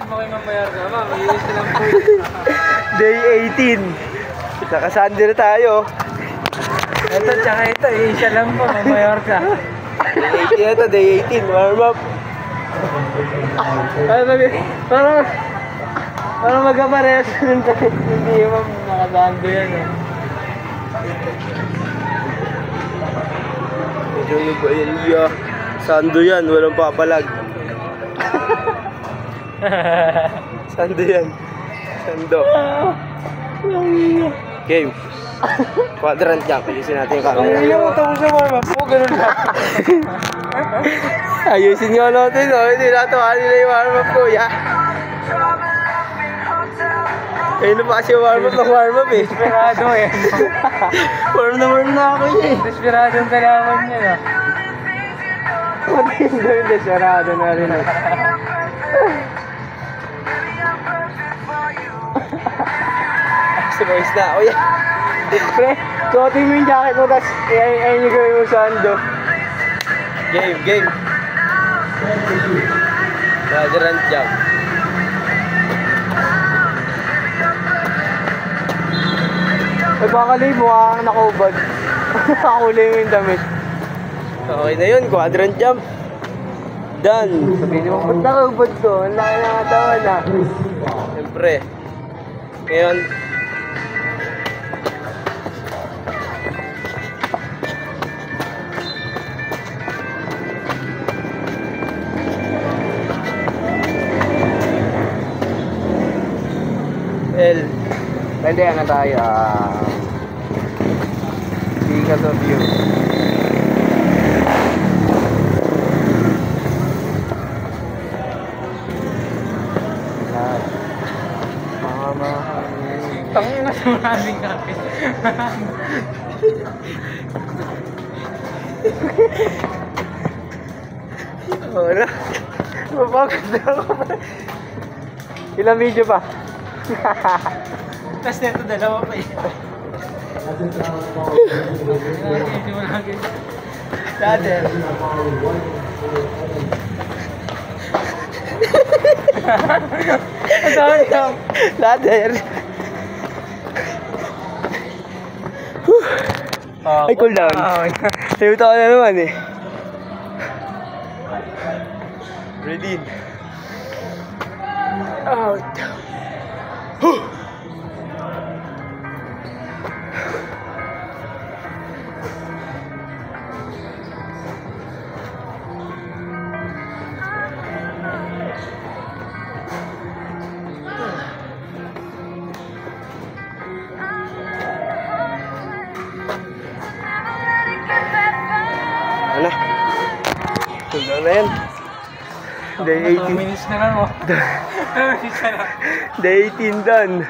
Mo kayo mamayar ka, ma'am. Iinis lang po. Day 18. Naka-Sunday na tayo. Ito, tsaka ito. Isa lang po, mamayar ka. Day 18 na to, day 18. Warm up. Parang magkaparehas nun tayo. Hindi ma'am, nakasando yan eh. Medyo yung iya. Sando yan, walang papalag. Sando yan. Sando. Game. Quadrant jump. Ayusin natin yung camera. Ang iyong ito ko sa warm up po, ganun lang. Ayusin nyo natin. Hindi natuwa nila yung warm up ko. Yeah. Ayun na pa kasi yung warm up ng warm up eh. Desperado eh. Warm na ako eh. Desperado ang kalaman niya na. Pati yung gawin desperado na rin eh. Boys na. O yan. Pre, suotin mo yung jacket mo tapos ayun yung gawin mo sa ando. Game. Quadrant jump. Ay baka li, mukha kang nakaubad. Nakakulay mo yung damit. Okay na yun, quadrant jump. Done. Sabihin mo, ba't nakaubad ko? Ang laki na katawan na. Siyempre. Ngayon, pwede na tayo because of you. Tangin na sa maraming kapit. Wala. Mapagod na ako. Ilang video pa? Tapos neto dalawa pa eh. Dati. Ladder. Ay, cool down. Sayo tayo na naman eh. Ready. Out. Ano? Tulog na yan. Day 18. Minutes na lang mo. Day 18 done.